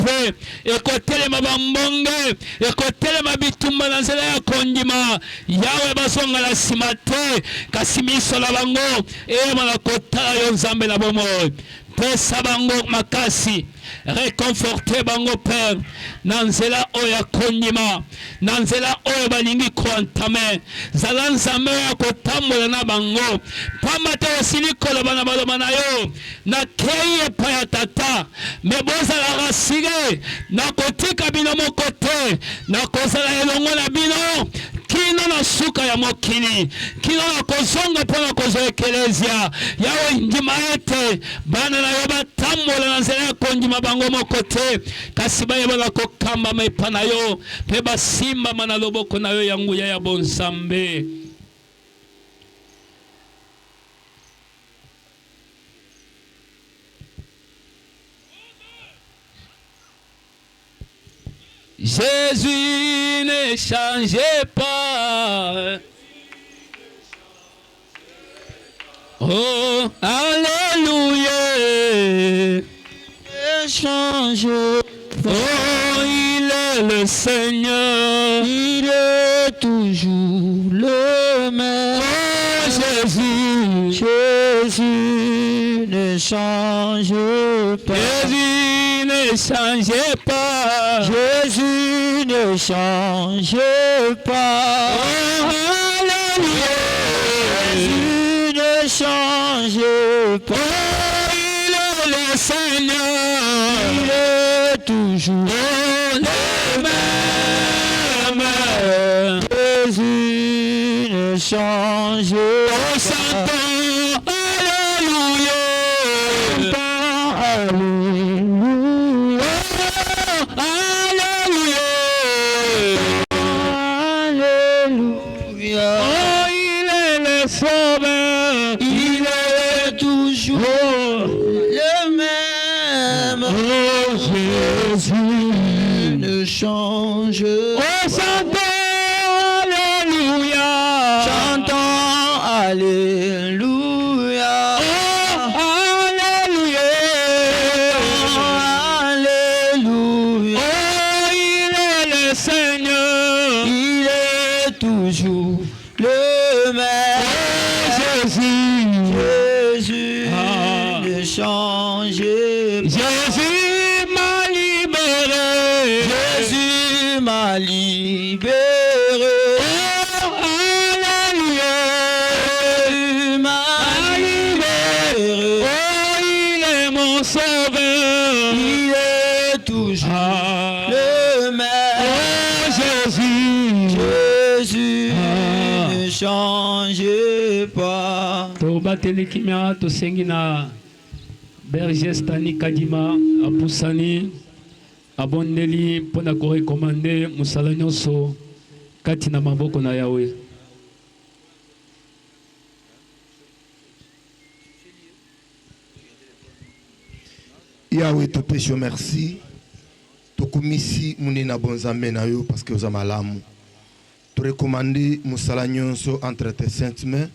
mpe ekotelema bambonge ekotelema bitumba na nzela ya kondima yawe bazonga na nsima te kasi miso na bango eyema na kotala yo nzambe na bomoi pesa bango makasi réconforter bango Père na nzela oyo ya kondima na nzela oyo balingi koantame zala nzambe ya kotambola na bango pamba te osili koloba na baloba na yo nakei epai ya tata me bozalaka sige nakotika bino moko te nakozala elongo na bino kino na suka ya mokili kino na kozonga mpo na kozwa ekelezia yawe ndima ete bana na yo batambola na nzela ya kondima bango moko te kasi bayebaka kokambama epa na yo mpe basimbama na loboko na yo ya nguya ya bonzambe. Jésus ne changeait pas. Oh, alléluia. Ne change pas. Oh, il est le Seigneur. Il est toujours le même. Oh, Jésus. Jésus ne change pas. Jésus ne change pas. Jésus ne change pas. Oh, alléluia. Jésus ne change pas. Oh, il est le Seigneur. Il est toujours le même. Jésus ne change pas. Change. Oh, chantons Alléluia. Chantons Alléluia. Oh, Alléluia. Alléluia. Oh, il est le Seigneur. Il est toujours le même. Oh, Jésus. Jésus ne change pas. Jésus m'a libéré. Jésus m'a libéré. Oh, alléluia. Jésus m'a libéré. Oh, il est mon sauveur. Il est toujours le même. Oh, Jésus. Jésus ne change pas. Tobateli kimia tosengi na Berger Stani Kadima apusani abondeli mpona korekomande musala nyonso kati na maboko na Yawe. Yahweh te pécho merci. Tokumisi munina bonzambe na yo parce que ozamalamu. Tu recommander musala nyonso entre tes saintes mains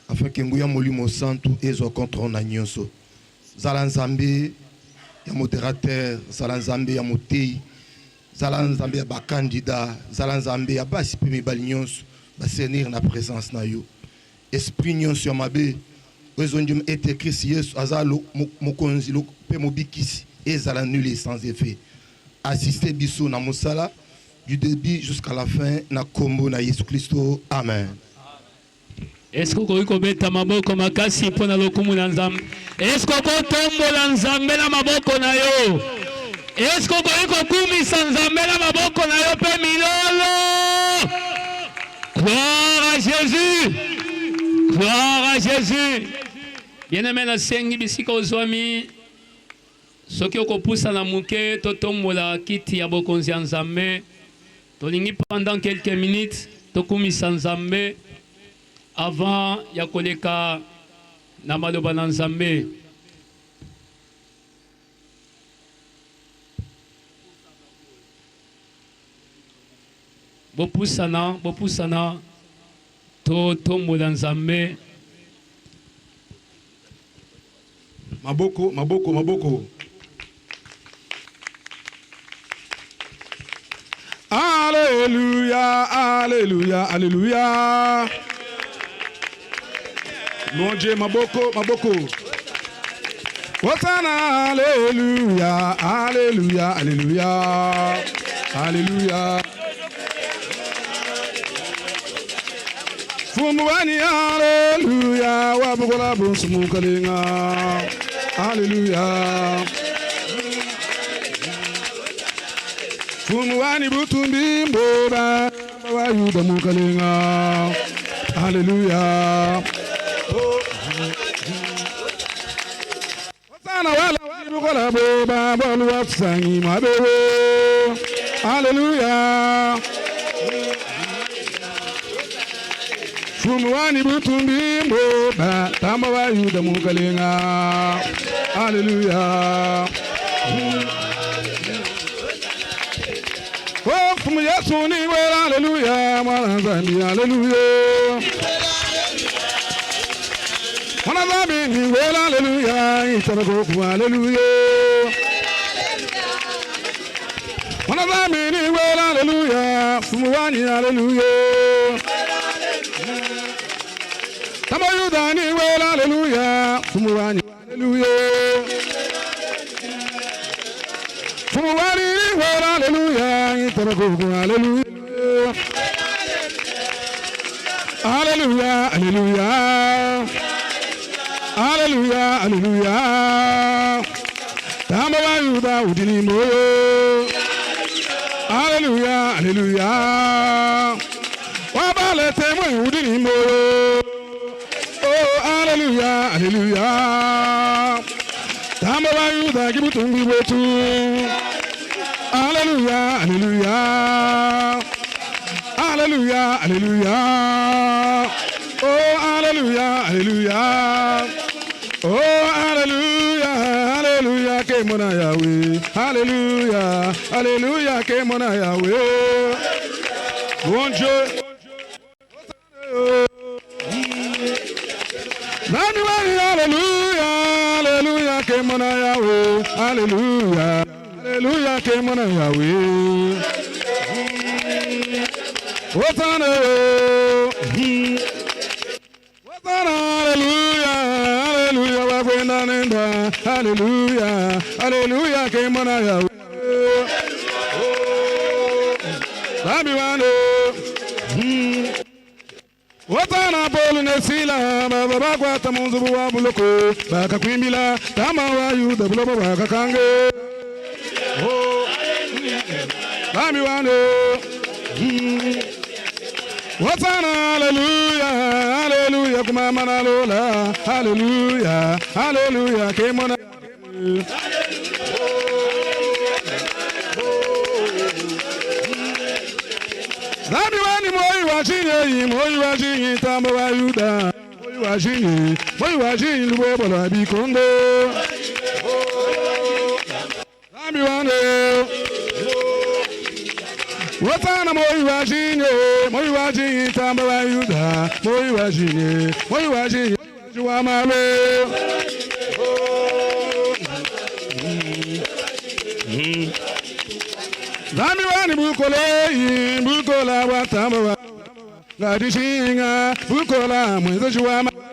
afin que nguya molimo santu ezo contre na nyonso. Zala nzambe ya modérateur, zala nzambe ya motei, zala nzambe ya ba candidat, zala nzambe ya basi pe mibali nyonso basenir na présence na yo. Esprit nyonso ya mabe ozonjum ete Christ Yesu azalo mokonzi lo pe mobikisi ezala nul et sans effet. Assister biso na mosala du début jusqu'à la fin na kombo na Yesu Kristo. Amen. Est-ce que vous pouvez mettre maboko makasi pona lokumu na nzambe? Est-ce que vous tombola nzambe na maboko na yo? Est-ce que vous pouvez kumisa nzambe na maboko na yo pe milolo? Gloire à Jésus. Gloire à Jésus. Bien-aimé na sengi bisika ozwami soki okopusa na muke totombola kiti ya bokonzi ya nzambe tolingi pendant quelques minutes tokumisa nzambe avant ya koleka na maloba na nzambe. Bopusana tombola nzambe. Maboko. Alléluia, Alléluia, Alléluia. Mon Dieu, Maboko, Maboko. Hosanna, Alléluia, Alléluia, Alléluia, Alléluia. Fumuani, Alléluia, Wabugola Bunsumukalinga, Alléluia. Fumuani Butumbi Mboba, Wayuda Mukalinga, Alléluia. Hosanna wala Wabugola Boba, Baluwa Sangi Mabebe, Alléluia. Fumuani Butumbi Mboba, Tamba Wayuda Mukalinga, Alléluia. Oh, from Yasuni, well, hallelujah, Manazami, hallelujah. Manazami, well, hallelujah, Itaragoku, hallelujah. Manazami, well, hallelujah, Fumuani, hallelujah. Tamayudani, well, hallelujah, Fumuani, hallelujah. Fumuani, well, hallelujah, Itaragoku, hallelujah. Hallelujah, hallelujah. Hallelujah, hallelujah. Tamayuda, Udinimo. Hallelujah, hallelujah. Wabale temo Udinimo. Oh, hallelujah, hallelujah. Tamayuda, Gibutungi Botu. Hallelujah, hallelujah. Hallelujah, hallelujah. Oh, hallelujah, hallelujah. Oh, hallelujah, hallelujah. Kemona Yahweh. Hallelujah, hallelujah. Kemona Yahweh. Bon Dieu. Hallelujah, hallelujah. Kemona Yahweh. Hallelujah. Hallelujah, Kemona Yahweh. Hosanna, Hosanna, hallelujah, hallelujah, Wabwenda nenda, hallelujah, hallelujah, Kemona Yahweh. Babiwano, Hosanna, Polu Nesila, Babakwa Tamunzu Wabuloko, Baka Kwimbila, Tamawa Yuda Bulobo Baka Kange. Babiwano. Hosanna, hallelujah, hallelujah, kumamana lola, hallelujah, hallelujah, kemona. Nami wani moi wajinyi, tamba wa Yuda, moi wajinyi, luwebo la bikondo. Nami wani. Hosanna, moi wajinyi, tamba wa Yuda, moi wajinyi, juamalo. Nami wani bukola wa tamba wa gadishinga, bukola mwenzo juamalo.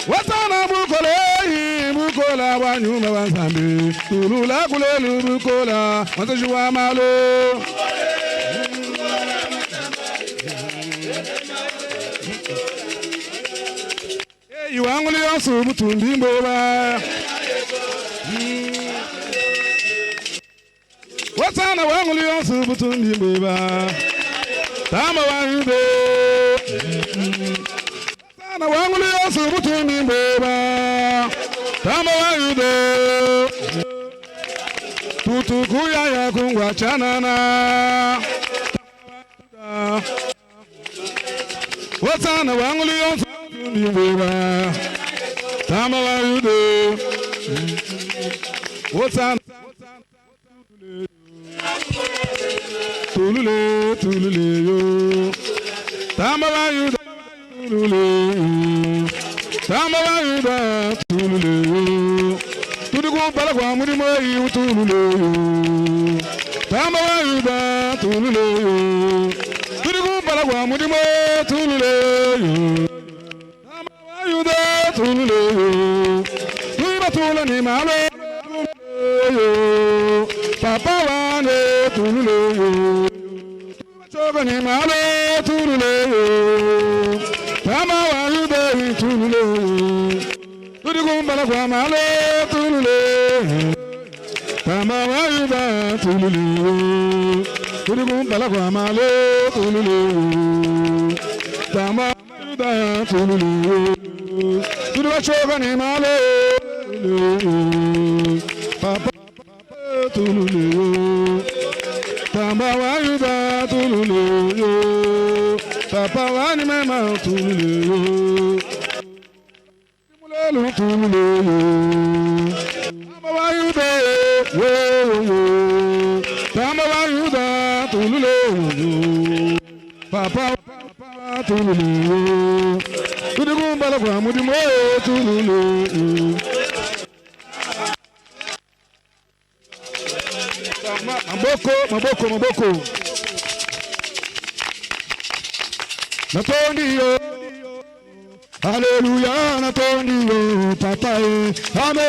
Hosanna bukola wa nyuma wa zambi, tulula kulelu bukola, mwenzo juamalo. Iwanguli yosu butumbi mboba. Hosanna wanguli yosu butumbi mboba. Tama wangube. Hosanna wanguli yosu butumbi mboba. Tama wangube. Tutukuya ya kungwa chanana. Hosanna wanguli yosu Mboba, Tama wa Yudo, Hosanna, Tulule yo, Tama wa Yuda, Tulule, Tama wa Yuda, Tulule yo, Tudugu kumpala kwa mudimo yutululeyo tama wayuda tululeyo tuli kumpala kwa mudimo tululeyo tama wayuda tululeyo tuli batula ni malo tululeyo papa wane tululeyo choga ni malo tululeyo tama wayuda tululeyo tuli kumpala kwa malo tululeyo tama wayuda tululeyo tuli kumpala kwa malo tululeyo tama wayuda tululeyo tuli bachoga ni malo tululeyo papa tululeyo tama wayuda tululeyo papa wani mema tululeyo mulelo tululeyo tama wayuda tama wayuda tululeyo papa tululeyo tuli kumpala kwa mudimo tululeyo maboko natondiyo haleluya natondiyo papaye ame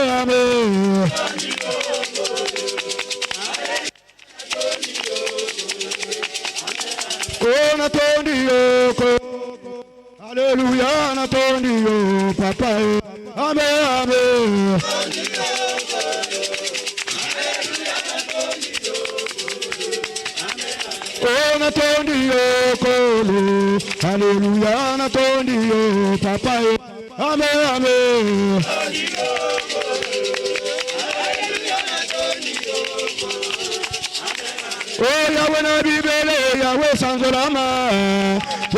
ko natondiyo ko haleluya natondiyo papaye ame natondiyo kolo haleluya natondiyo papaye ame oh yawe na bibele yawe sanzolama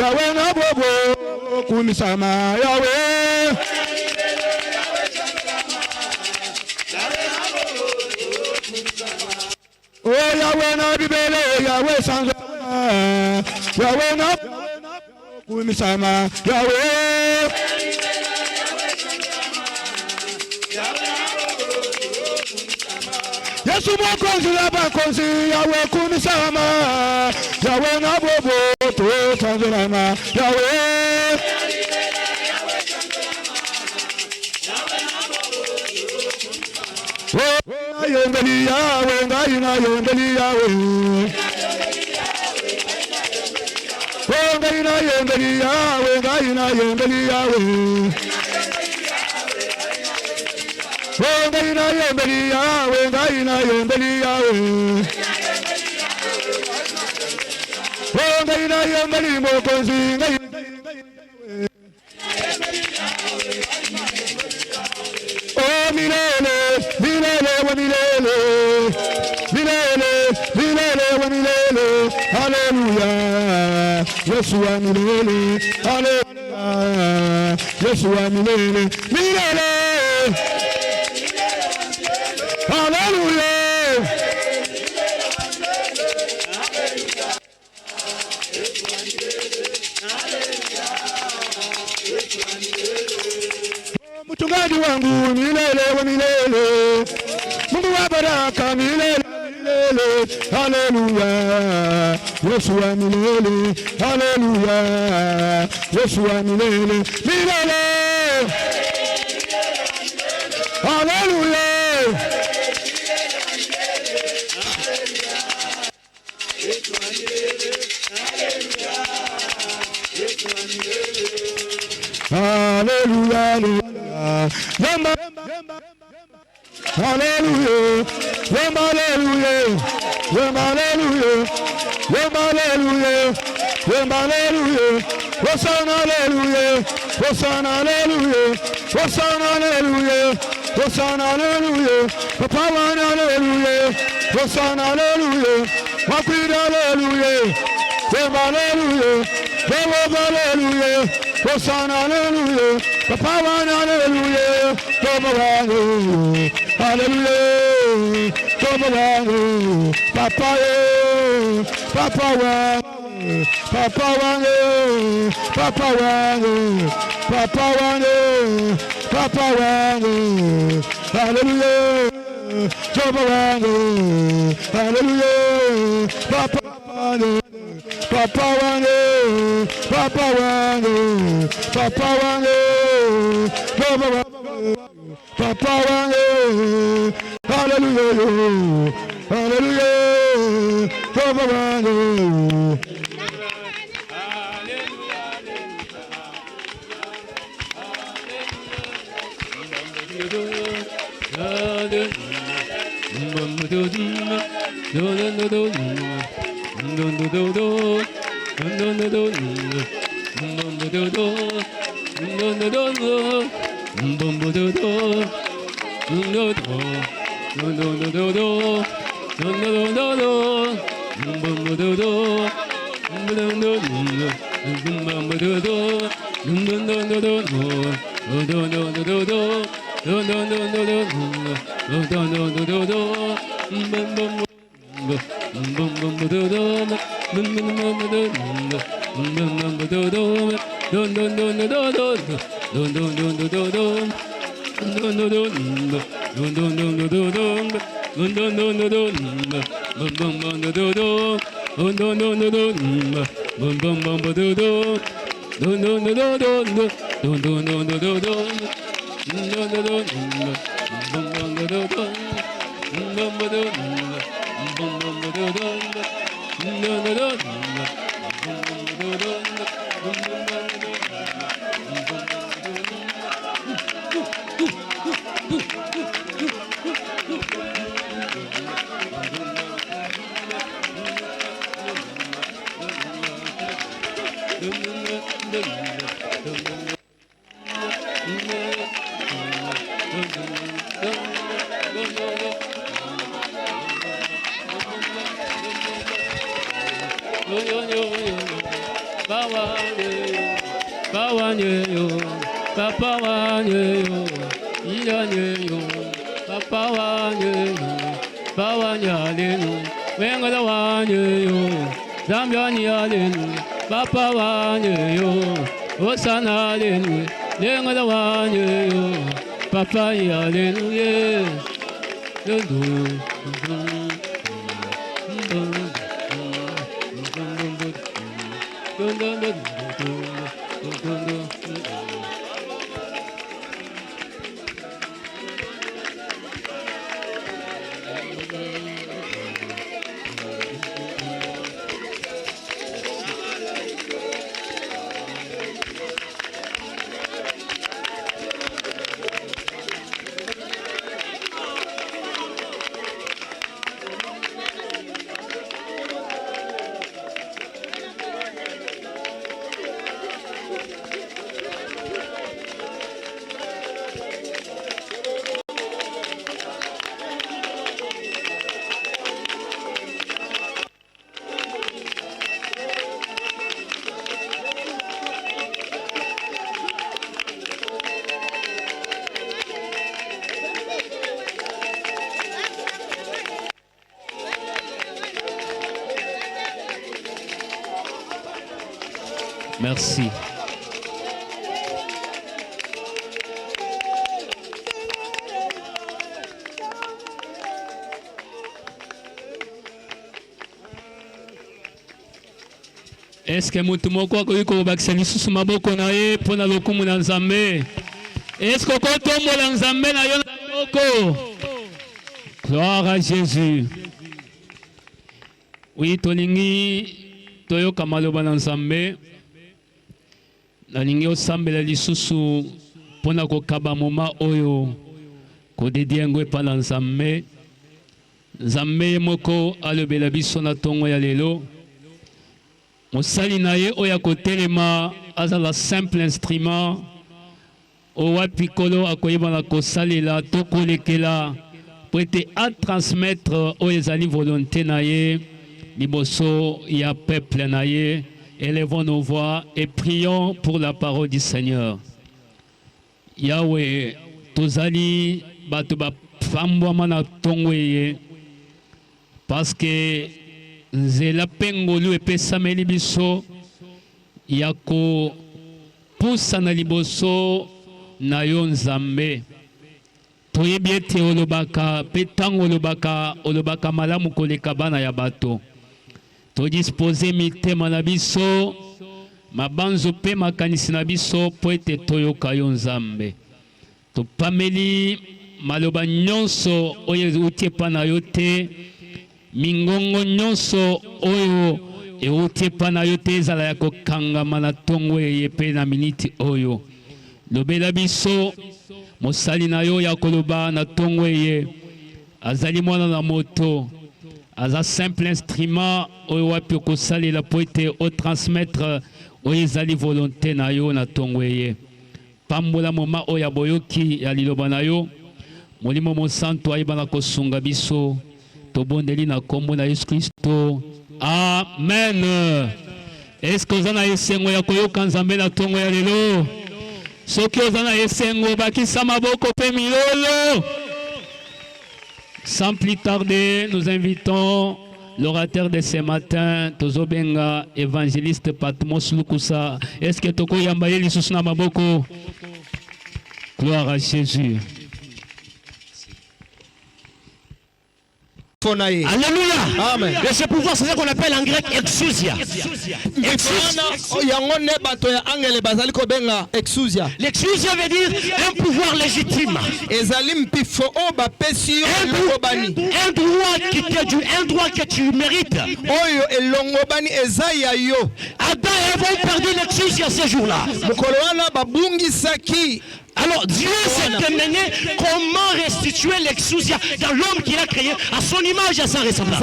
yawe na bobo kumisama yawe oh yawe na bibele yawe sanzolama yawe na kumisama yawe Yesu mwokozi labakozi yawe kumisama yawe na bobo to sanzolama yawe yendeli yawe ngaina yendeli yawe ngaina yendeli yawe ngaina yendeli yawe ngaina yendeli yawe ngaina yendeli yawe ngaina yendeli mokozi ngaina oh milele milele wa milele milele milele wa milele haleluya Yesu wa milele haleluya Yesu wa milele milele haleluya mchungaji wangu milele wa milele Mungu wa baraka milele milele haleluya Yesu wa milele haleluya Yesu wa milele milele haleluya haleluya Yamba hallelujah Yamba hallelujah Yamba hallelujah Yamba hallelujah Yamba hallelujah Hosanna hallelujah Hosanna hallelujah Hosanna hallelujah Hosanna hallelujah Papa hallelujah Hosanna hallelujah Makwida hallelujah Yamba hallelujah Yamba hallelujah Hosanna hallelujah Papa hallelujah Hallelujah hallelujah Papa Papa Papa Papa Papa Papa hallelujah Jehova wangu, haleluya, papa wangu, papa wangu, papa wangu, papa wangu, Jehova wangu, papa wangu, haleluya, haleluya, Jehova wangu. Papa, hallelujah. Merci. Est-ce que mutu moko akoki bakisa lisusu maboko na ye mpona lokumu na Nzambe? Est-ce que okotombola Nzambe na yo na maboko? Gloire à Jésus. Oui, tolingi toyoka maloba na Nzambe. Nalingi osambela lisusu mpona kokaba moma oyo kodedie yango epa na Nzambe. Nzambe ye moko alobela biso na tongo ya lelo. Mosali na ye oya kotelema azala simple instrument owa pikolo akoyeba na kosalela to kolekela po ete atransmettre oyo ezali volonté na ye liboso ya peuple na ye. Élevons nos voix et prions pour la parole du Seigneur. Yahweh, tozali bato ba fambwa na tongo ye parce que nzela pengolu epesameli biso ya kopusa na liboso na yo Nzambe. toyebi ete olobaka mpe ntango olobaka malamu koleka bana ya bato. Todispose mitema na biso mabanzo mpe makanisi na biso mpo ete toyoka yo Nzambe. Topameli maloba nyonso oyo euti epa na yo te, mingongo nyonso oyo euti epa na yo te ezala ya kokangama na ntongo eye mpe na miniti oyo. Lobela biso mosali na yo ya koloba na ntongo eye azali mwana na moto, aza simple instrument oyo wapi okosalela mpo ete otransmettre oyo ezali volonté na yo na ntongo eye. Pambola moma oyo ya boyoki ya liloba na yo, Molimo Mosantu ayebana kosunga biso, tobondeli na kombo na Yesu Kristo. Amen. Est-ce que oza na esengo ya koyoka Nzambe na ntongo ya lelo? Soki oza na esengo bakisa maboko mpe milolo. Sans plus tarder, nous invitons l'orateur de ce matin, Tozobenga, évangéliste Patmos Lukusa. Est-ce que Toko Yambaye Lissusna Maboko? Gloire à Jésus. Alléluia. Amen. Et ce pouvoir, c'est ce qu'on appelle en grec exousia. L'exousia veut dire un pouvoir légitime. Un droit que tu mérites. Adam et Ève ont perdu l'exousia ce jour-là. Alors Dieu s'est démené comment restituer l'exousia dans l'homme qu'il a créé à son image et à sa ressemblance.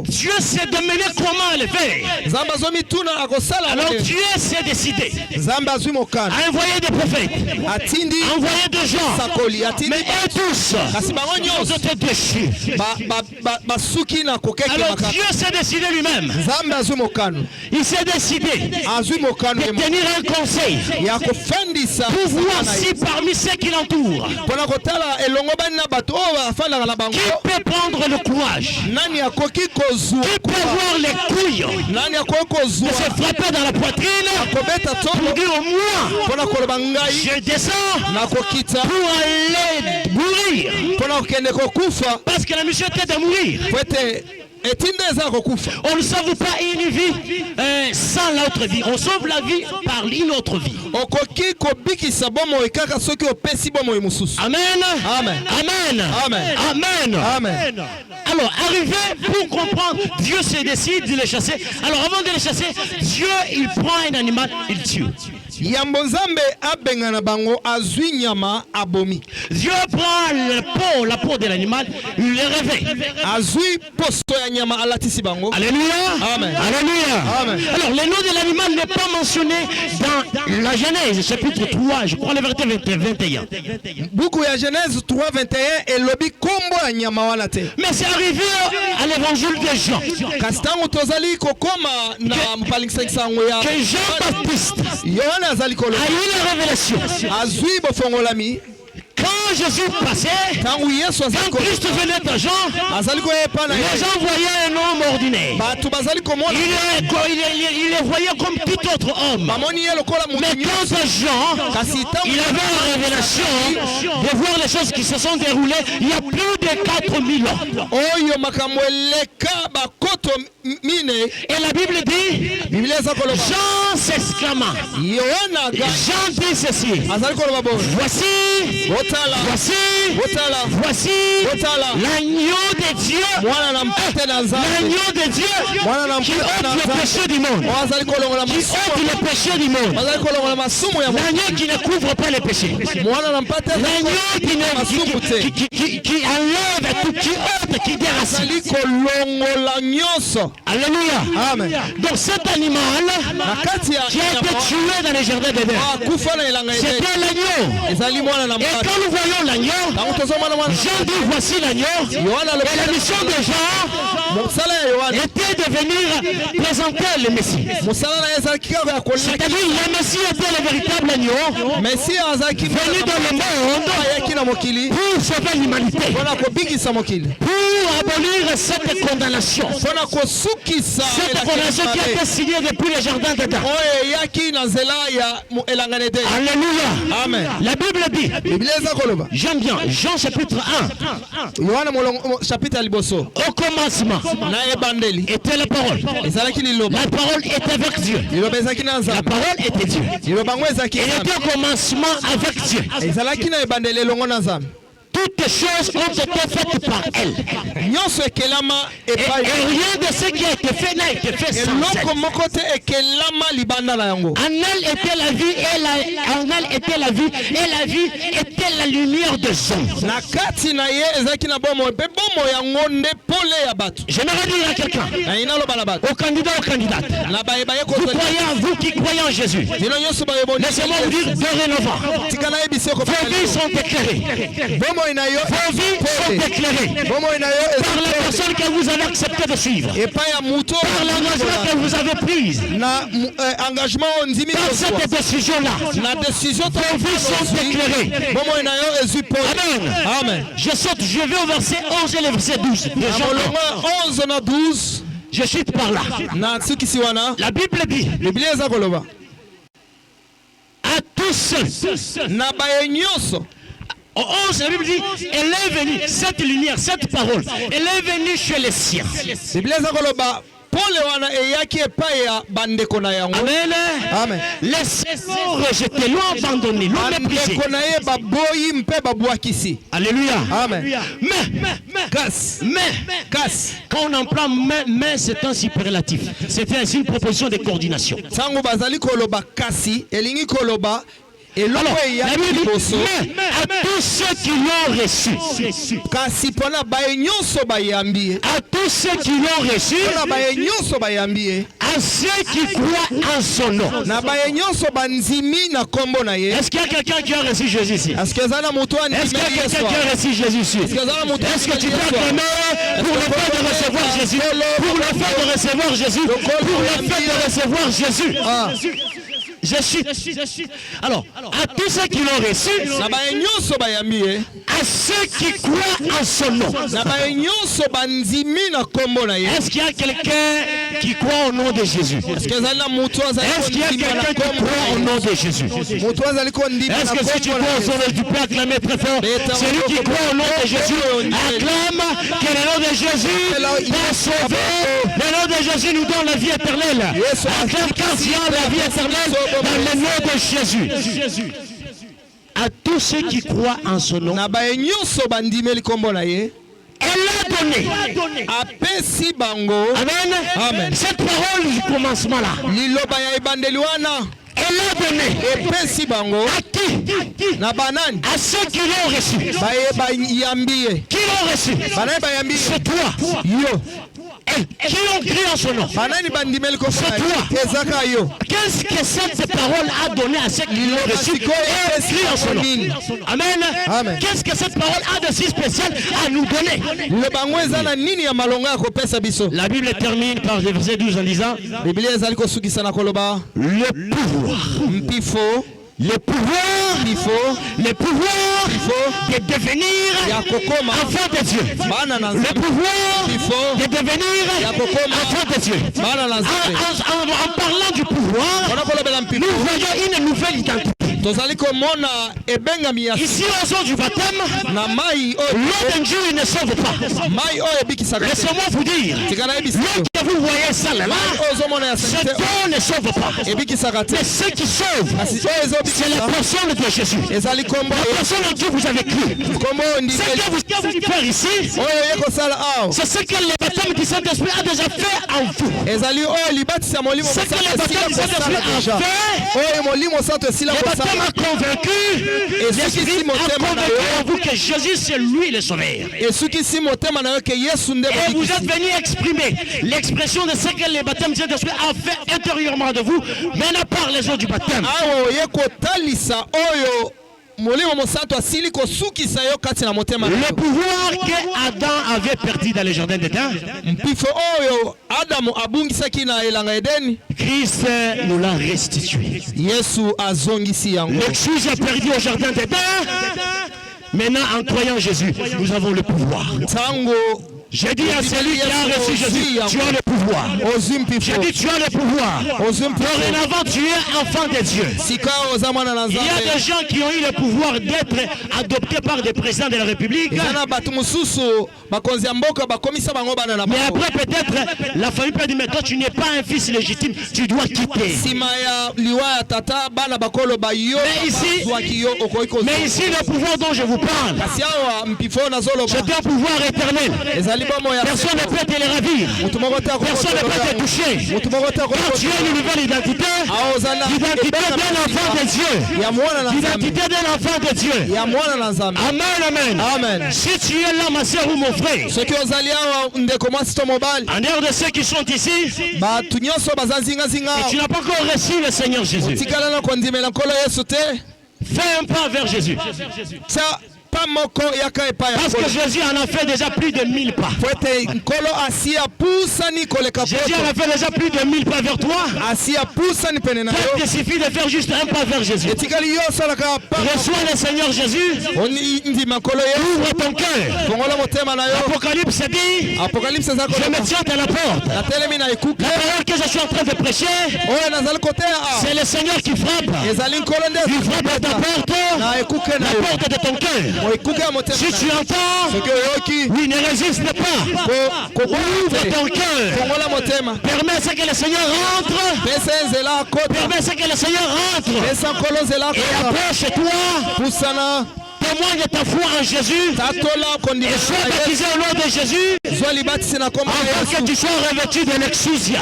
Dieu s'est démené comment le faire. Alors Dieu s'est décidé à envoyer des prophètes, à envoyer des gens, mais eux tous, ils ont été déchus. Alors Dieu s'est décidé lui-même. Il s'est décidé de tenir un conseil pour voir si parmi ceux qui l'entourent, qui peut prendre le courage, qui peut avoir les couilles de se frapper dans la poitrine pour dire au moins je descends pour aller mourir, parce que la mission était de mourir. On ne sauve pas une vie sans l'autre vie. On sauve la vie par une autre vie. Amen. Amen. Amen. Amen. Amen. Amen. Alors, arrivé pour comprendre, Dieu se décide de les chasser. Alors, avant de les chasser, Dieu, il prend un animal, il tue. Dieu prend la peau de l'animal, il le réveille. Alléluia. Amen. Alléluia. Amen. Alors, le nom de l'animal n'est pas mentionné dans la Genèse, chapitre 3, je crois le verset 21. Beaucoup de Genèse 3, 21 et lobby combo à Nyamawana. Mais c'est arrivé à l'évangile de Jean. Que Jean-Baptiste a eu la révélation. Quand Jésus passait, quand Christ venait à Jean, les gens voyaient un homme ordinaire. Il les voyait comme tout autre homme. Mais quand Jean, il avait la révélation de voir les choses qui se sont déroulées il y a plus de 4000 ans. Et la Bible dit, Jean s'exclama. Jean dit ceci. Voici l'agneau de Dieu. L'agneau de Dieu qui ôte le péché du monde. Qui ôte le péché du monde. L'agneau qui ne couvre pas le péché. L'agneau qui enlève tout, qui ôte, qui déracine. Alléluia. Amen. Donc cet animal qui a été tué dans les jardins d'Éden, c'était l'agneau. Et quand nous voyons l'agneau, Jean dit voici l'agneau. Et la mission de Jean était de de venir présenter le Messie. C'est-à-dire le Messie était le véritable agneau venu dans le monde pour sauver l'humanité, pour abolir cette condamnation. Cette condamnation qui a été signée depuis le jardin d'Éden. Alléluia. Amen. La Bible dit, j'aime bien, Jean chapitre 1. chapitre liboso. Au commencement était la parole. La parole était avec Dieu. La parole était Dieu. Elle était au commencement avec Dieu. Toutes choses ont été faites par elle. Et rien de ce qui a été fait n'a été fait sans elle. En elle était la vie et la vie était la lumière des hommes. J'aimerais dire à quelqu'un, au candidat, aux candidates, vous qui croyez en Jésus, laissez-moi vous dire dorénavant, vos vies sont éclairées. Vos vies sont éclairées par la personne que vous avez accepté de suivre, par l'engagement que vous avez pris, par cette décision-là. Vos vies sont éclairées. Amen. Je vais au verset 11 et le verset 12. De Jean 11. Je cite par là. La Bible dit, à tous ceux, au 11, la Bible dit, elle est venue, cette lumière, cette parole, elle est venue chez les siens. Amen. Amen. Les l'ont rejeté, l'ont abandonné, l'ont méprisé. Alléluia. Amen. Mais, quand on emploie mais, c'est un superlatif. C'est une proposition de coordination. Alors, la Bible dit, mais à tous ceux qui l'ont reçu, à tous ceux qui l'ont reçu, à ceux qui croient en son nom. Est-ce qu'il y a quelqu'un qui a reçu Jésus ici? Est-ce qu'il y a quelqu'un qui a reçu Jésus ici? Est-ce que tu peux acclamer pour le fait de recevoir Jésus? Pour le fait de recevoir Jésus? Pour le fait de recevoir Jésus? Je cite. Alors, à tous ceux qui l'ont reçu, à ceux qui croient en son nom. Est-ce qu'il y a quelqu'un qui croit au nom de Jésus? Est-ce qu'il y a quelqu'un qui croit au nom de Jésus? Est-ce que si tu crois au nom du Père, acclamez très fort. Celui qui croit au nom de Jésus, acclame que le nom de Jésus t'a sauvé. Le nom de Jésus nous donne la vie éternelle. Acclame car il y a la vie éternelle dans le nom de Jésus. À tous ceux qui croient en son nom, elle a donné. Amen. Cette parole du commencement là, elle a donné. À qui? À ceux qui l'ont reçu. Qui l'ont reçu? C'est toi. Qui ont crié en son nom? C'est toi. Qu'est-ce que cette parole a donné à ceux qui l'ont reçu et crié en son nom? Amen. Qu'est-ce que cette parole a de si spécial à nous donner? La Bible termine par le verset 12 en disant le pouvoir de devenir enfant de Dieu. Le pouvoir de devenir enfant de Dieu. En parlant du pouvoir, nous voyons une nouvelle identité. Ici, au jour du baptême, l'eau d'un Dieu ne sauve pas. Laissez-moi vous dire, l'eau que vous voyez ça là, cette eau ne sauve pas. Mais ce qui sauve, c'est la personne de Jésus. La personne en Dieu vous avez cru. Ce que vous avez faire ici, c'est ce que le baptême du Saint-Esprit a déjà fait en vous. Ce que le baptême du Saint-Esprit a fait, le baptême a convaincu, l'Esprit a convaincu en vous que Jésus c'est lui le sauveur. Et vous êtes venu exprimer l'expression de ce que le baptême du Saint-Esprit a fait intérieurement de vous, mais à part les eaux du baptême. Molimo Mosanto asili kosukisa yo kati na motema. Le pouvoir que Adam avait perdu dans le jardin d'Éden, Mpifo oyo Adamu abungisaki na elanga Edeni, Christ nous l'a restitué. Yesu azongisi yango. L'excuse est perdue au jardin d'Éden. Maintenant, en croyant en Jésus, nous avons le pouvoir. Tango J'ai dit à celui qui a reçu Jésus, tu as le pouvoir. J'ai dit, tu as le pouvoir. Dorénavant, tu es enfant de Dieu. Il y a des gens qui ont eu le pouvoir d'être adoptés par des présidents de la République. Mais après, peut-être, la famille peut dire, mais toi, tu n'es pas un fils légitime, tu dois quitter. Mais ici, le pouvoir dont je vous parle, c'est un pouvoir éternel. Personne ne peut te les ravir. Personne ne peut te toucher. Quand tu as une nouvelle identité, l'identité d'un enfant de Dieu. L'identité d'un enfant de Dieu. Amen, amen. Si tu es là, ma soeur ou mon frère, en dehors de ceux qui sont ici, et tu n'as pas encore reçu le Seigneur Jésus, fais un pas vers Jésus. Parce que Jésus en a fait déjà plus de 1000 pas. Jésus en a fait déjà plus de 1000 pas vers toi. Il suffit de faire juste un pas vers Jésus. Reçois le Seigneur Jésus. Ouvre ton cœur. L'Apocalypse dit, je me tiens à la porte. La parole que je suis en train de prêcher, c'est le Seigneur qui frappe. Il frappe à ta porte, la porte de ton cœur. Si tu entends, oui, ne résiste pas. Ouvre ton cœur. Permets ce que le Seigneur rentre. Permets ce que le Seigneur rentre. Et approche-toi. Témoigne de ta foi en Jésus. Et sois baptisé au nom de Jésus. Afin que tu sois revêtu de l'exousia.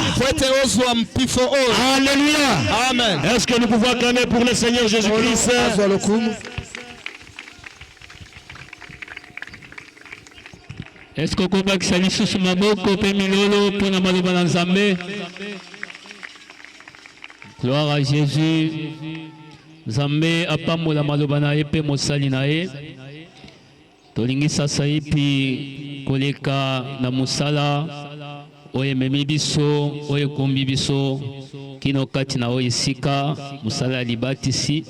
Alléluia. Amen. Est-ce que nous pouvons acclamer pour le Seigneur Jésus-Christ? Est-ce que vous pouvez saluer sous maboko pe milolo pour na maloba na Nzambe? Gloire à Jésus. Nzambe apambola maloba na ye pe mosali na ye. Tolingi sasa ipi koleka na musala oyo ememi biso oyo ekombi biso kino kati na oyo esika musala ya libatisi.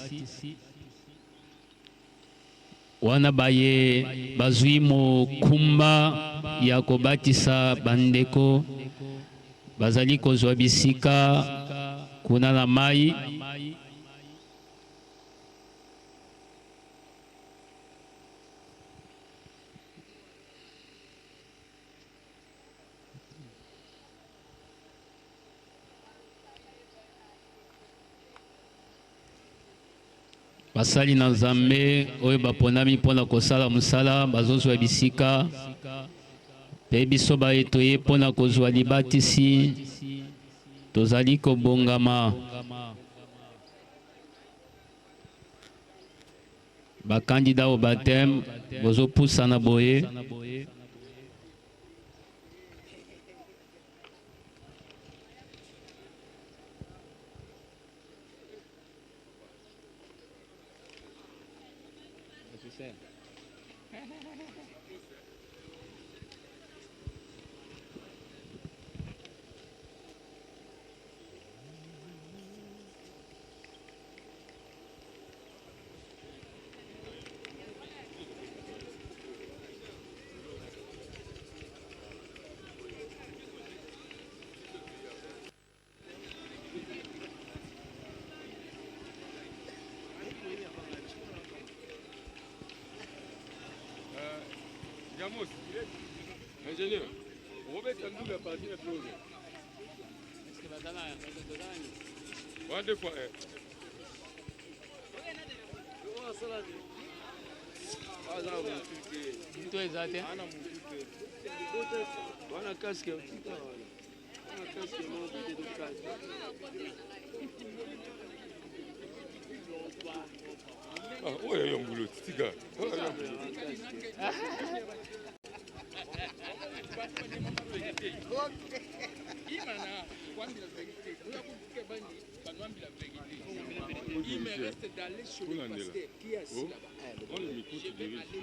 Wana baye bazwi mokumba ya kobatisa bandeko bazali kozwa bisika kuna na mai. Basali na Nzambe oyo baponami mpona kosala musala bazozwa bisika pe biso bayetoye mpona kozwa libatisi tozali kobongama. Bakandida au baptême bozopusana boye. Ingénieur, on va mettre un double partie de close. Est-ce que va dans la deux fois. Ah, ouais, il y a un boulot, petit gars. Il me reste d'aller chez le pasteur qui est assis là-bas. Je vais aller.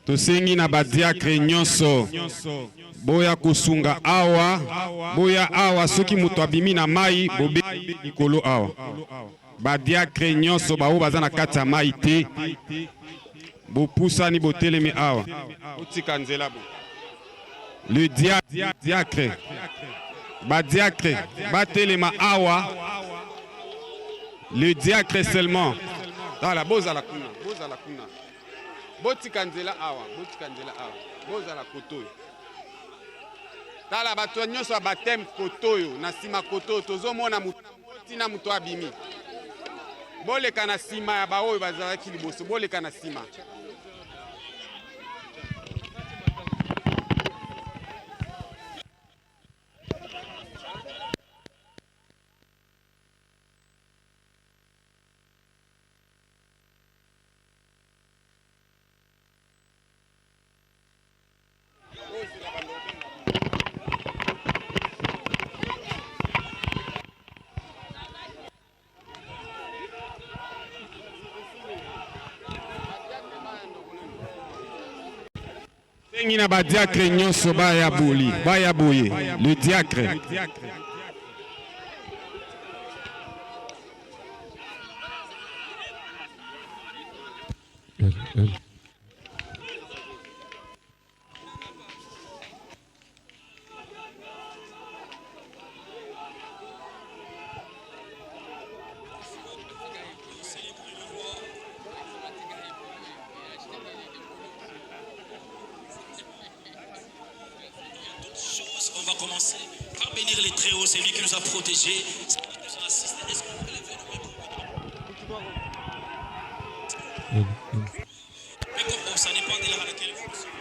tosengi na badiakre nyonso boya kusunga awa boya awa soki moto abimi na mai bobe likolo awa badiakre nyonso baoyo baza na kati ya mai te bopusani botelemi awa otika nzela bo le diacre badiacre batelema awa le diacre seulement tala bozala kuna botika nzela awa bozala kotoyo tala bato nyonso ya bateme kotoyo na nsima kotoyo tozomona tina moto abimi boleka na nsima ya baoyo bazalaki liboso boleka na nsima na badiacre nyonso baya boye le diacre On va commencer par bénir les très hauts, c'est lui qui nous a protégés, c'est lui qui nous a assistés. Est-ce qu'on peut lever le micro? Ça dépend de l'heure à laquelle vous le suivez.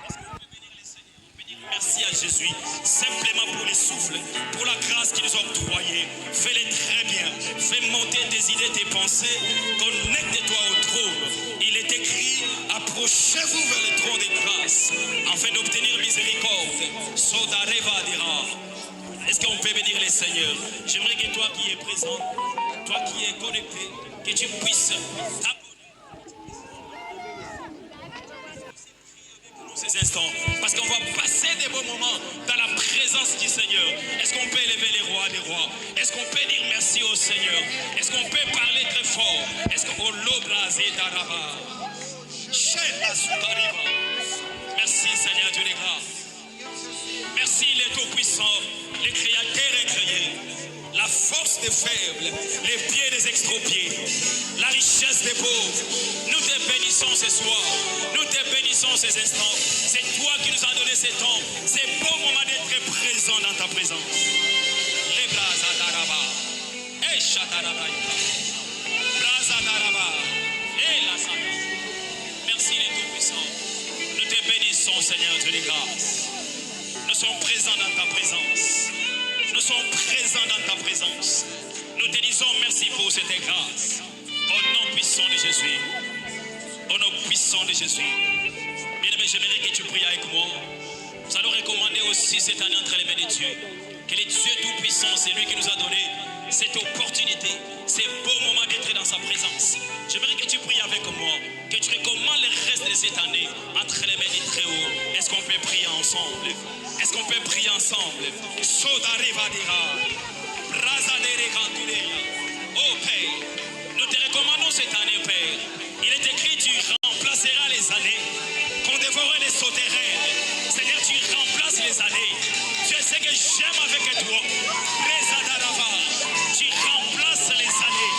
Est-ce qu'on peut bénir les Seigneurs? On peut dire merci à Jésus, simplement pour les souffles, pour la grâce qu'il nous a octroyée. Fais-les très bien, fais monter tes idées, tes pensées, connecte-toi au trône. Il est écrit, approchez-vous vers le trône des grâces, afin d'obtenir miséricorde. Sodareva dira. Est-ce qu'on peut bénir les Seigneurs? J'aimerais que toi qui es présent, toi qui es connecté, que tu puisses ces instants, parce qu'on va passer des beaux moments dans la présence du Seigneur. Est-ce qu'on peut élever les rois des rois? Est-ce qu'on peut dire merci au Seieur? Est-ce qu'on peut parler très fort? Est-ce qu'on l'obrase d'Araba? Merci Seigneur Dieu des grâces. Merci les tout-puissants, les créateurs incréés, la force des faibles, les pieds des extropiés, la richesse des pauvres. Nous te bénissons ce soir, nous te bénissons ces instants. C'est toi qui nous as donné ces temps, ces beaux moments d'être présents dans ta présence. Les bras d'Araba, et Chataraba, bras d'Araba, et la Sana. Merci les tout-puissants, nous te bénissons Seigneur Dieu des grâces. sommes présents dans ta présence. Nous sommes présents dans ta présence. Nous te disons merci pour cette grâce. Au nom puissant de Jésus. Au nom puissant de Jésus. Bien-aimé, j'aimerais que tu pries avec moi. Nous allons recommander aussi cette année entre les mains de Dieu. Que le Dieu Tout-Puissant, c'est lui qui nous a donné cette opportunité, ce beau moment d'être dans sa présence. J'aimerais que tu pries avec moi, que tu recommandes le reste de cette année entre les mains du Très-Haut. Est-ce qu'on peut prier ensemble? Est-ce qu'on peut prier ensemble? Oh Père, nous te recommandons cette année, Père. Il est écrit, tu remplaceras les années qu'on dévorait les sauterelles. C'est-à-dire, tu remplaces les années. Tu sais que j'aime avec toi. Tu remplaces les années.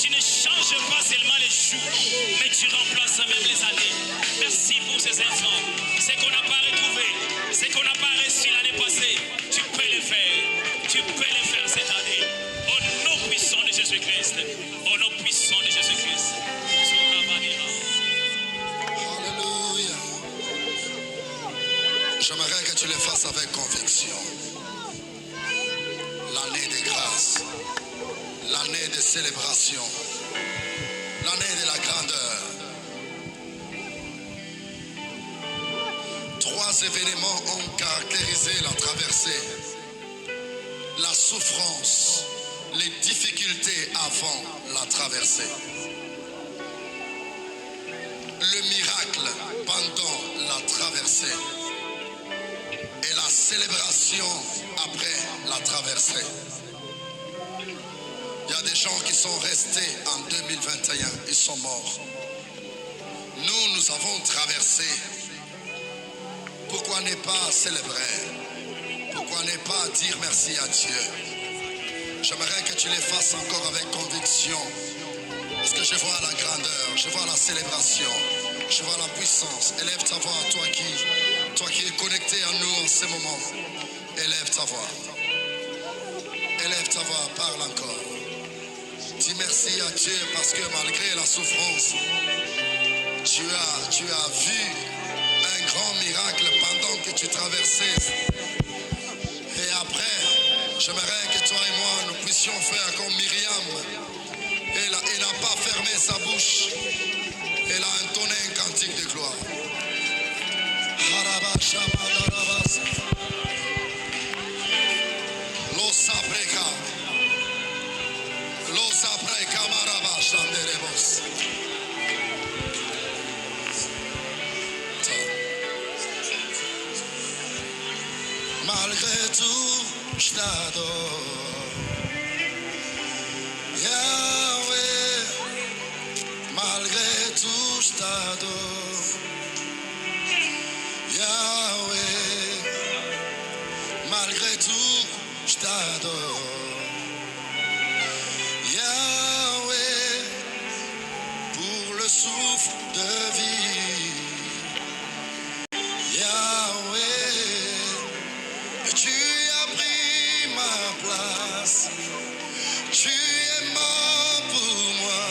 Tu ne changes pas seulement les jours, mais tu remplaces même les années. Merci pour ces enfants. Ce qu'on n'a pas retrouvé, ce qu'on n'a pas reçu l'année passée, tu peux le faire. Tu peux le faire cette année. Au nom puissant de Jésus-Christ. Au nom puissant de Jésus-Christ. Alléluia. J'aimerais que tu le fasses avec conviction. L'année de grâce, l'année de célébration, l'année de la grandeur. 3 événements ont caractérisé la traversée. La souffrance, les difficultés avant la traversée. Le miracle pendant la traversée. Et la célébration après la traversée. Il y a des gens qui sont restés en 2021, ils sont morts. Nous avons traversé. Pourquoi ne pas célébrer? Pourquoi ne pas dire merci à Dieu? J'aimerais que tu les fasses encore avec conviction. Parce que je vois la grandeur, je vois la célébration, je vois la puissance. Élève ta voix, toi qui es connecté à nous en ce moment. Élève ta voix. Élève ta voix, parle encore. Dis merci à Dieu parce que malgré la souffrance, tu as vu un grand miracle pendant que tu traversais. Et après, j'aimerais que toi et moi, nous puissions faire comme Myriam. Elle n'a pas fermé sa bouche. Elle a entonné un cantique de gloire. Malgré tout, je t'adore. Yahweh, malgré tout, je t'adore. Yahweh, malgré tout, je t'adore. Yahweh, pour le souffle de vie. Yahweh, tu as pris ma place. Tu es mort pour moi.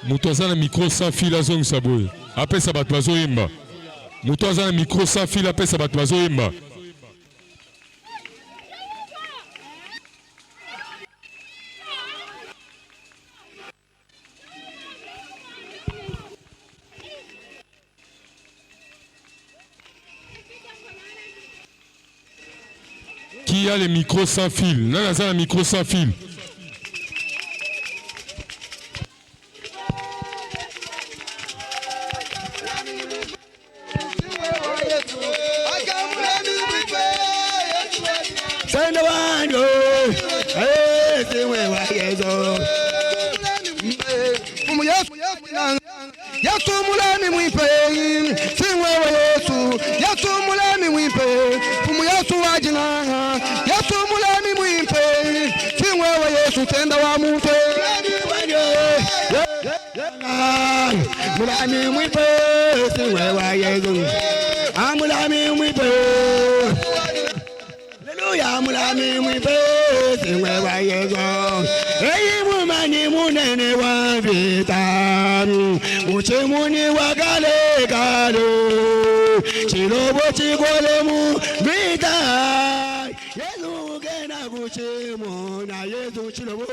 Moto aza na micro sans fil azongisa boye. Apesa bato bazoyemba. Moto aza na micro sans fil apesa bato bazoyemba. Qui a les micros sans fil? Nana a le micro sans fil. Yatumulami mwipe singwe wa Yesu yatumulami mwipe fumu Yesu wajinanga yatumulami mwipe singwe wa Yesu tenda wa mute mulami mwipe singwe wa Yesu amulami mwipe haleluya mulami mwipe singwe wa Yesu eyi mumani munene wa vita uchimuni wa gale gale chilobo chikole mu vita Yesu gena kuchimu na Yesu chilobo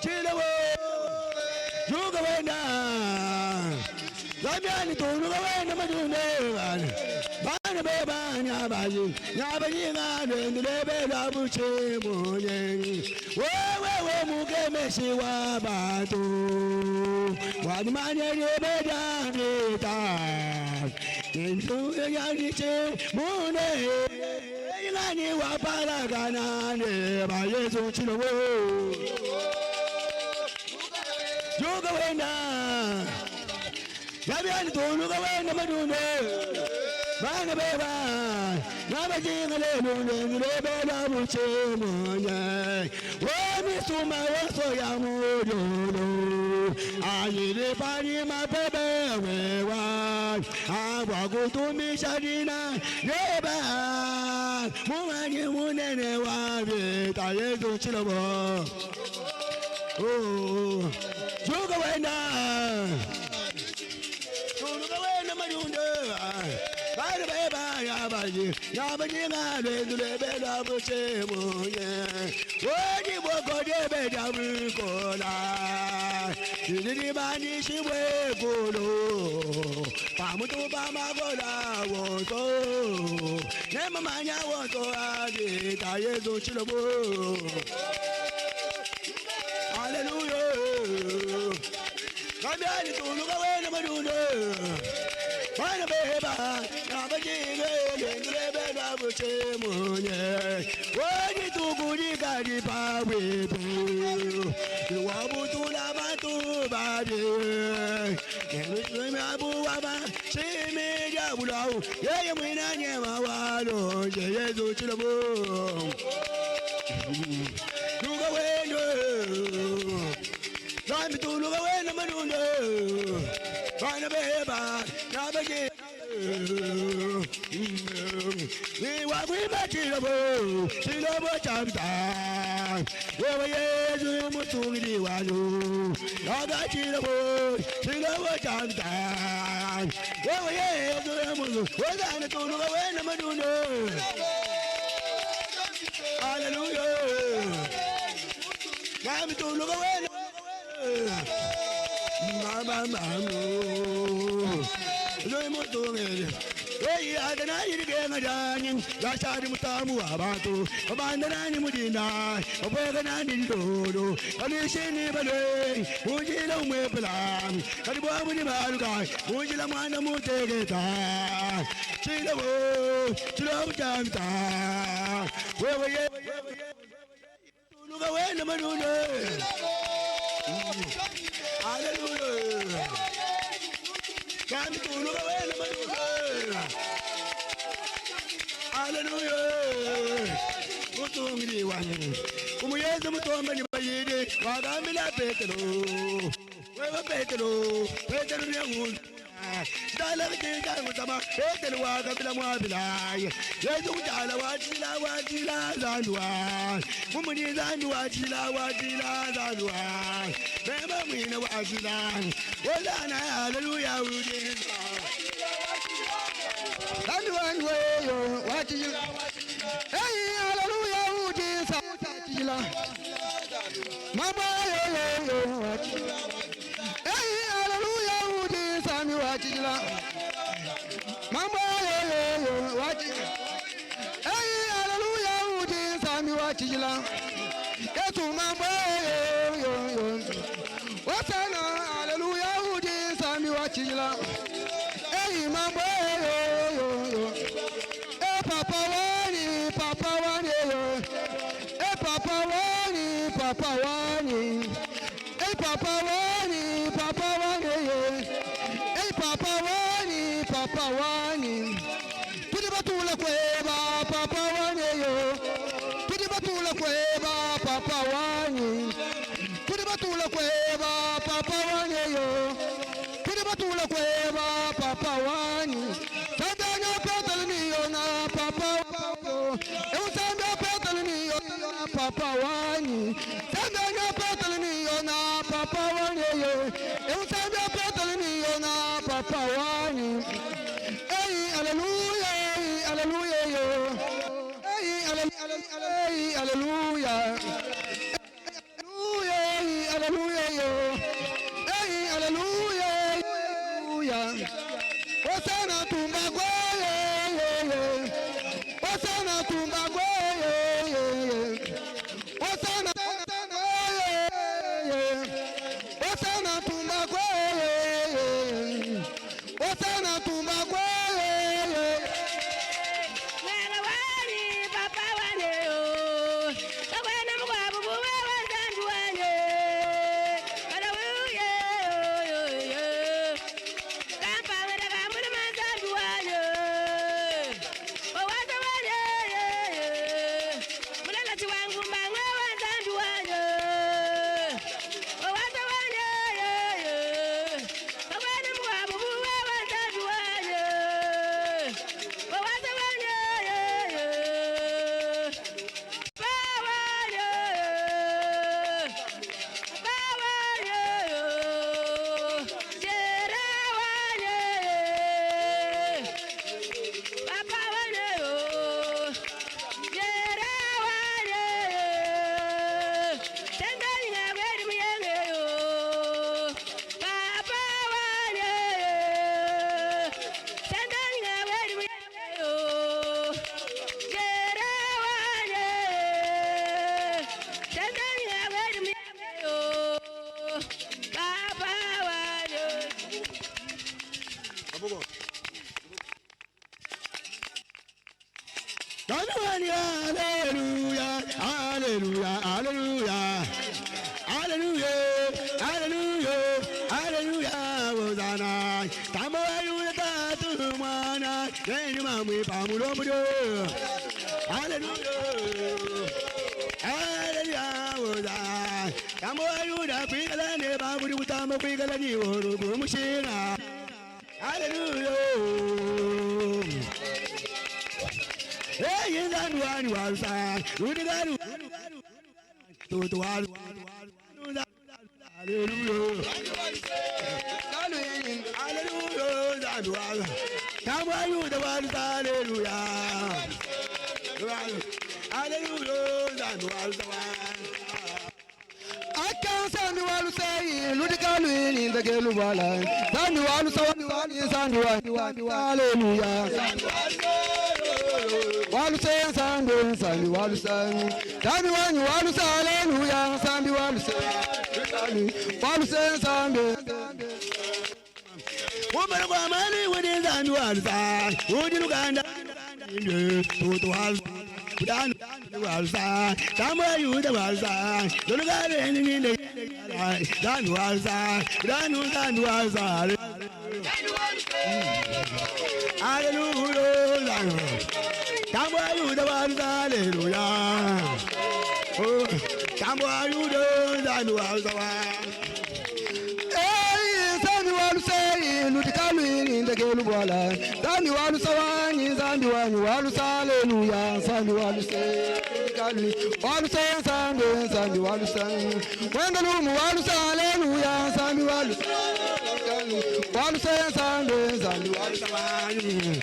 chilobo yuga wenda Zamiani tunuga wenda majunde bana beba nyabaji nyabaji ndebe la buchimu nyengi wewe mugemeshi wa batu wadimanye bedamita ntu yandiche mune ingani wapalagana ne ba Yesu chilobo yuga wenda Zamiani tunuga wenda majunde bana beba nabajingale ndebe la buchimu nyengi Suma waso ya mujolo ayile pani mapebe wewa agwa kutumisha dina neba mumani munene wa vita Yesu chilobo juga wenda majunde bana beba yabaji ngale ndebe la buchimu Wodi boko debe damu kola, didi bani shiwe golo, pamutu bama gola woto, nema manya woto adi ta Yesu chilobo. Hallelujah. Kambiani tuluga wena madunde, bana beba, nabajige ndebe la buchimu Wodi tukudi kadi pawebu, wabutula batu bade, yemi abu waba, shimi jabulau, yeye mwina nyema walo, Yesu chilobo. Luga weno, zami tuluga wena madunde, bana beba, nabajige. We wa we chilobo, chilobo chamta. We Yesu mutungiri walu, naga chilobo, chilobo chamta. We Yesu mutu, we zane tulu we na madunde. Hallelujah. Nami tulu we na. Mama mama. Zoe mutungiri. Hey, adana yirige ngajani, yashari mutamu abatu, abandana ni mudina, obega ni dodo, kanishini bale, mujila umepela, karibu ni baruga, mujila mwana mutegeta, chilabo, chilabo chamta, wewe ye, tuluga wena manune, hallelujah, kami tuluga wena manune. Hallelujah. Mutungiri wani. Kumuyeze mutomba ni bayide. Wagamila Petero. Wewe Petero. Petero ni ngundu. Dala kika mutama etel wa kabila mwabila yezu kujala wajila zandwa mumuni zandwa wajila zandwa bema mwina wajila wala hallelujah wujin zandwa yo wajila hey hallelujah wujin wajila mama yo wajila hey hallelujah wujin sami wajila mama yo wajila hey hallelujah wujin sami wajila yesu mama yo wasana hallelujah wujin sami wajila hey mama yo papa wani yo papa wani hey papa wani yo hey papa wani pidi batula kweba papa wani yo pidi batula kweba papa wani pidi batula kweba papa wani yo pidi batula kweba papa wani sandanya petal niyo na papa yo sandanya petal niyo na papa wani sandanya petal niyo na papa wani yo sandanya petal niyo na papa wani hey hallelujah hallelujah yo hey hallelujah hallelujah hallelujah yo hey hallelujah hallelujah wasana tumbagwe wasana tumbagwe wasana wasana tumbagwe wasana tumbagwe Hallelujah, hallelujah, hallelujah, hallelujah, hallelujah, hallelujah, Hosanna. Tamo ayuda tatu mana, yenu mami pamulo mudo. Hallelujah, hallelujah, Hosanna. Tamo ayuda pigala ne pamulo tamo pigala ni oru gumushina. Hallelujah. Hey, Zanwani Walsa, Rudigaru, Tutual, Hallelujah, Hallelujah, Zanwal, come on, you the ones, Hallelujah, Hallelujah, Zanwal. I can't stand the wall say, Ludigalu in the Gelubala, Zanwal, Zanwal, Hallelujah. Walu say Sandu, Sandu Walu say, Sandu Walu say, Hallelujah, Sandu Walu say, Walu say Sandu. Woman of Amani, what is Sandu Walu say? Would you look under to Walu? Dan Walu say, somewhere you the Walu say, don't look at anything in the Dan Walu say, Dan Walu say, Hallelujah. Come on, you the ones, hallelujah. Oh, come on, you the ones, hey, Samuel say, Ludikalu walu bwala zambi walu sawanyi zambi wanyu walu haleluya zambi walu se kali walu se zambi walu sang wenda lumu walu haleluya zambi walu walu se zambi walu sawanyi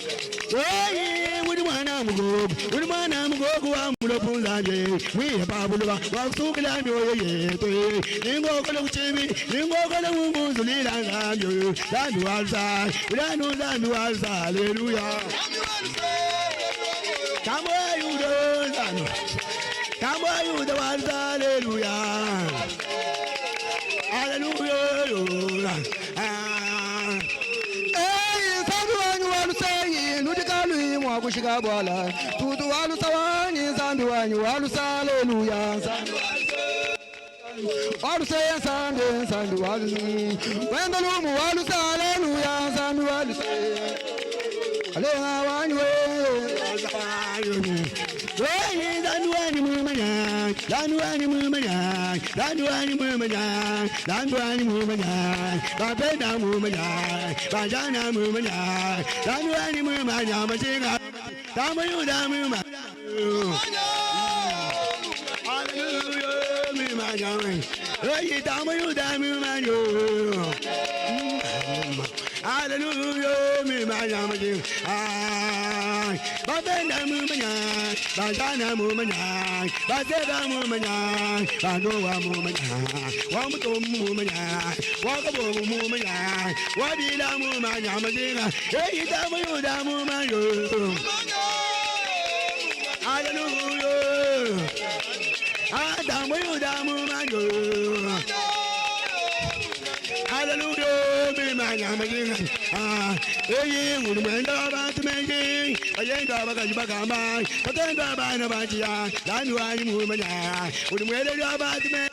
wudi mwana mugogo wa mulopunzaje mwiye babuluba wakusukila myoyo yetu ningokole kuchibi ningokole munguzu lilangambyo zambi walusa ulanu zambi walusa haleluya kambo yudo zanu kambo yudo walusa haleluya haleluya kushika bwala tutu walu sawanyi zambi wanyu walu haleluya walu se zambi walu wenda lumu walu haleluya zambi walu alenga wanyu we zambi wanyu mumanya zambi wanyu mumanya zambi wanyu mumanya zambi wanyu mumanya babeda mumanya bajana mumanya zambi wanyu mumanya majinga Damu damu ma. Hallelujah, mi ma jawe. Hey, damu ma yo. Hallelujah, mi ma jawe. Ah, babenda mu ma nya, bajana mu ma nya, bajeda mu ma nya, bandowa mu ma nya, wa mu to mu ma nya, wa ka bo mu ma nya, wa di da mu ma nya ma jinga. Hey, damu ma yo. Hallelujah. Damu mango. Hallelujah. Be mango. Hey, we menda ba tumengi. Ayenda ba ka bagamba. Patenda ba na ba tia. Danu ani mu manya. We mwele ba tumengi.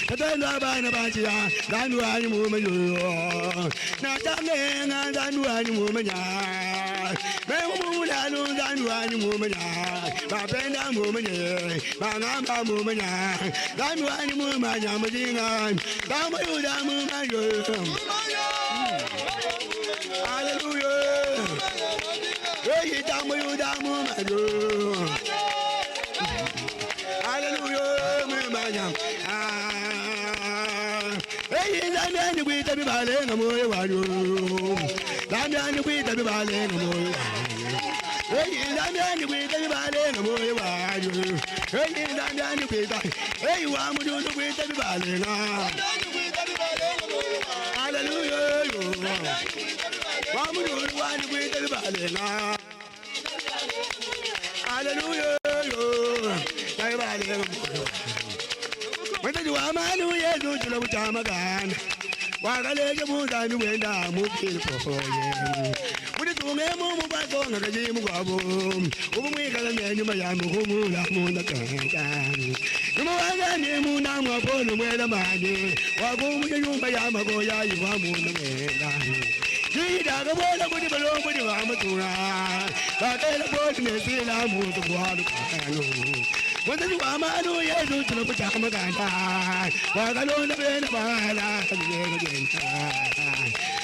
Patenda ba na ba tia. Danu ani mu manyo. Na tame na danu ani mu manya. Memulanu danu ani mu manya. Babenda mu manya. Bangamba mu manya. Danu ani mu manya mujinga. Damu damu manyo. Hallelujah. Hey, damu manyo. Hallelujah, mu manya. Hey, damiani kwita bibale ngamoyo wanyu. Damiani kwita bibale ngamoyo wanyu. Hey, damiani kwita bibale ngamoyo wanyu. Hey, damiani kwita. Hey, wa mududu kwita bibale na. Hallelujah. Wa mududu wani kwita bibale na. Hallelujah. Bibale ngamoyo. Wenda wa manu yesu tuna butamagana wakaleje muzani wenda mukilpoye muri tunge mu mubazo ngakaje mugwabo ubu mwikala nyuma ya muhumula munda kanga numa wangane muna mwapono mwela mane wagumuje nyumba ya magoya yiwa munda mwela Jida gabola kudi balongo di wa matura bakela bodi mesila mutu kwalo kano Wanda ni wamanu yesu tuna kuchama kanda wakalonda bena bala kanyega jenta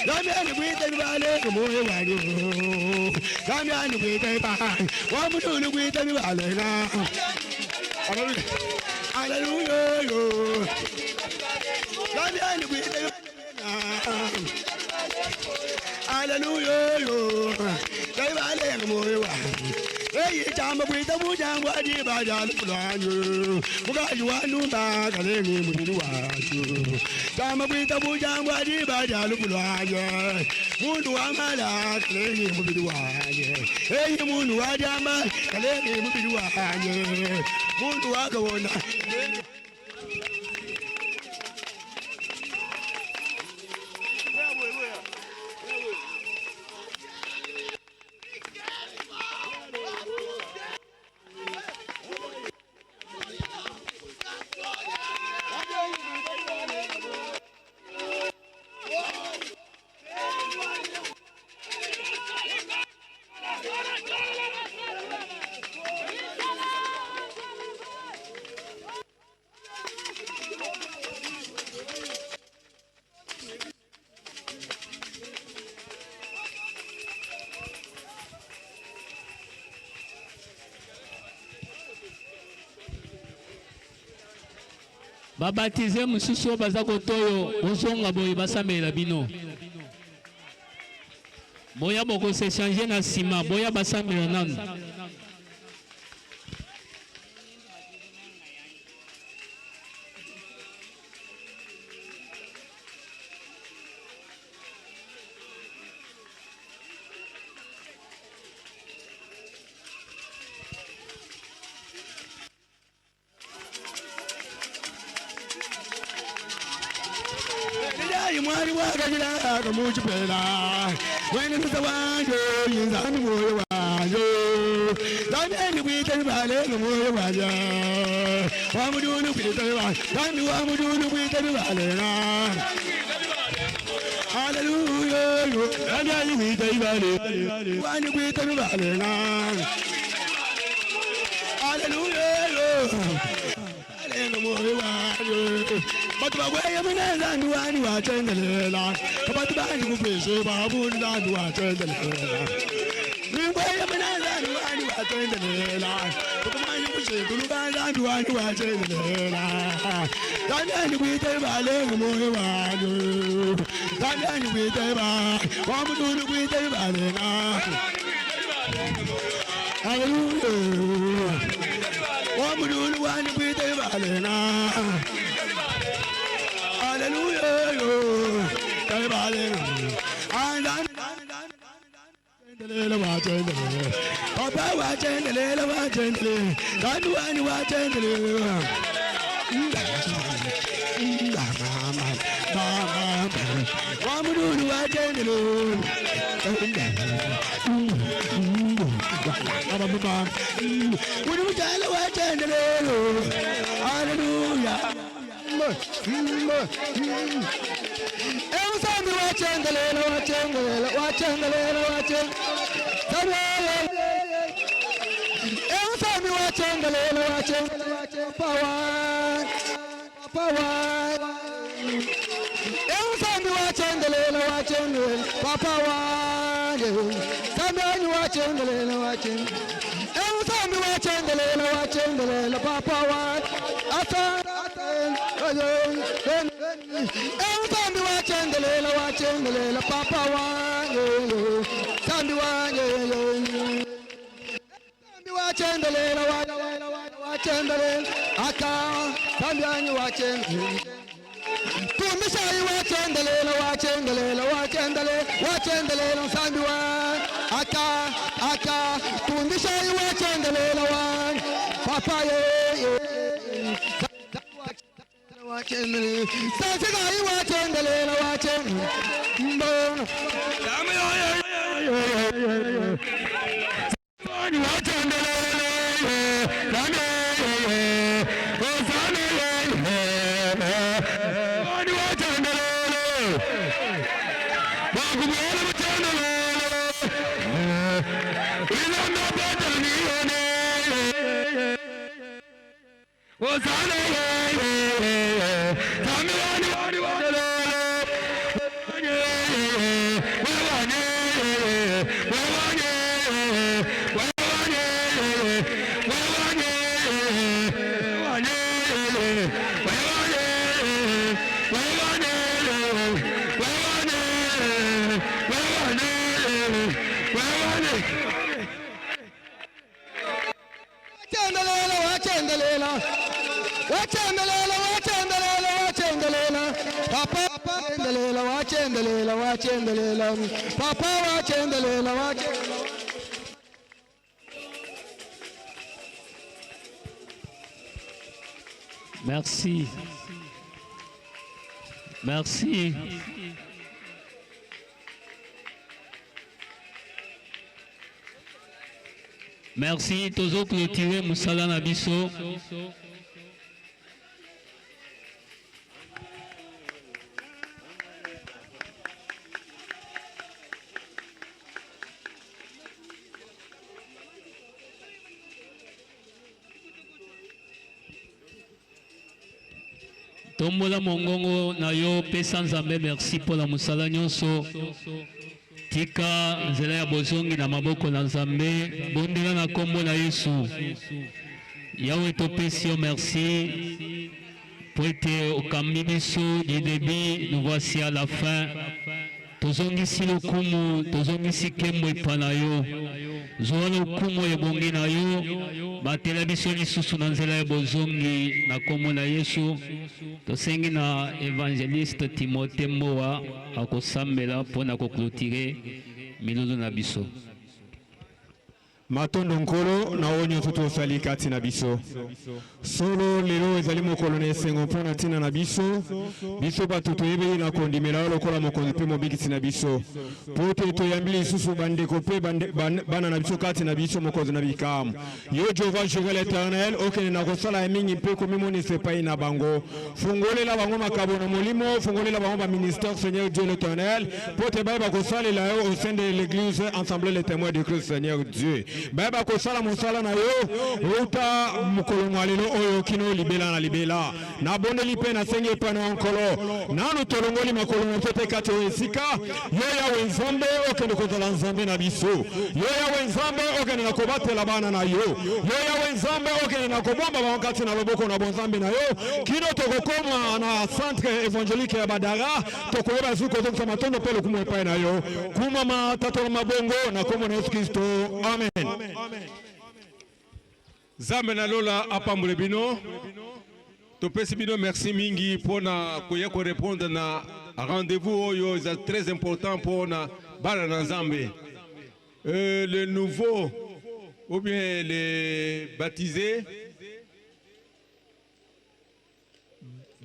Lamyani kwita bibale kumoye wanyu Lamyani kwita bibale wamudulu kwita bibale na Hallelujah Lamyani kwita bibale na Hallelujah Bibale kumoye wanyu Hey, chama kwita bujangwa di bajalu fulani mugaji wanu ba kaleni mudiru waju chama kwita bujangwa di bajalu fulani mundu amala kaleni mudiru waju hey mundu wajamba kaleni mudiru waju mundu wakawona babatize mususu baza kotoyo bozonga boye basambela bino boya boko se changer na sima boya basambela nanu mwari wakajira kamuchipela wene mutawanjo yinzani moyo wanjo dani kwita bale moyo wanja wamudunu kwita bale dani wamudunu kwita bale na hallelujah dani kwita bale wani kwita bale na hallelujah bale moyo wanjo But my way of an and one watch and the lela. But the band who plays a baboon and watch and the lela. The way of an and one watch and the lela. But the man who plays a band and one watch and the lela. Then we take a little more. Then we take a one to we take a hallelujah. One to one we take a hallelujah, Papa watching the little watching the don't do any watching the hallelujah. Every watching the little watching the little watching. Every time you watching the little watching power. Every time you watching the little watching Papa. Sometimes you watching the little watching. Every time you watching the little Papa. Every time you watching the little Papa one, Sandy one, watching the little watching the little Aka, Sandy watching. Kumisha watching the little watching the little watching the little Sandy one, Aka, Kumisha watching the little one, Papa. Watching the watching the little watching. Merci. Merci. Merci. Tozo clôturer Moussala Nabiso. Tombola mongongo na yo pesa nzambe merci pour la musala nyonso tika nzela ya bozongi na maboko na nzambe bondela na kombo na Yesu yawe topesi yo merci Poete okamibiso du début, nous voici à la fin. Tozongisi lokumu, tozongisi kembo ipanayo. Zoa lokumu ebongi na yo. Batela biso lisusu na nzela ya bozongi na kombo na Yesu. Tosengi na évangéliste Timothée Mboa akosambela mpona koklotire milulu na biso. Matondo nkolo na onyo tuto sali kati na biso. Solo lelo ezali mokolo na esengo mpona ntina na biso. Biso bato toyebeli na kondimela lokola mokonzi mpe mobikisi na biso. Po te toyambili lisusu bandeko mpe bana na biso kati na biso mokonzi na bikamu. Yo Jehova Jéhovah l'Éternel okende na kosala ya mingi mpe komimonisa epai na bango. Fungolela bango makabo na molimo, fungolela bango ba ministère Seigneur Dieu l'Éternel. Po te bayeba kosalela yo au sein de l'église ensemble les témoins de Christ Seigneur Dieu. Baba kosala mosala na yo uta mukolo mwalelo oyo kino libela na libela na bondeli pe na sengi pa na nkolo nanu tolongoli makolo na tete kati esika yo ya wenzambe okende kozala nzambe na biso yo ya wenzambe okende na kobatela bana na yo ya wenzambe okende na kobomba bakati na loboko na bonzambe na yo kino tokokoma na centre évangélique ya Badara tokoyeba zuko zonsa matondo pe lokumu pa na yo kuma matatola mabongo na komo na Yesu Kristo amen. Zambe na lola apambule bino. Topesi bino merci mingi pona koya ko répondre na rendez-vous oyo est très important pona bana na Nzambe. Le nouveau ou bien les baptisés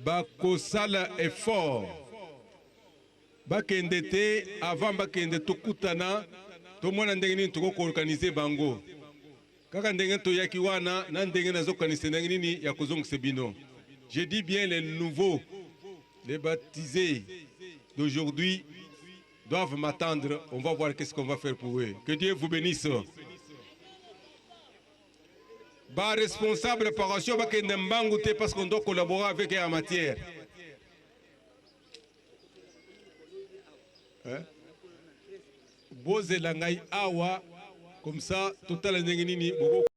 bakosala effort. Bakendete avant bakende tokutana to mwana ndenge nini toko organiser bango kaka ndenge to yaki wana na ndenge nazo kanisa ndenge nini ya kozongisa bino. Je dis bien les nouveaux, les baptisés d'aujourd'hui doivent m'attendre. On va voir qu'est-ce qu'on va faire pour eux. Que Dieu vous bénisse. Ba responsable paration ba kende mbangu te parce qu'on doit collaborer avec la matière. Hein? Bozela ngai awa comme ça total ndenge nini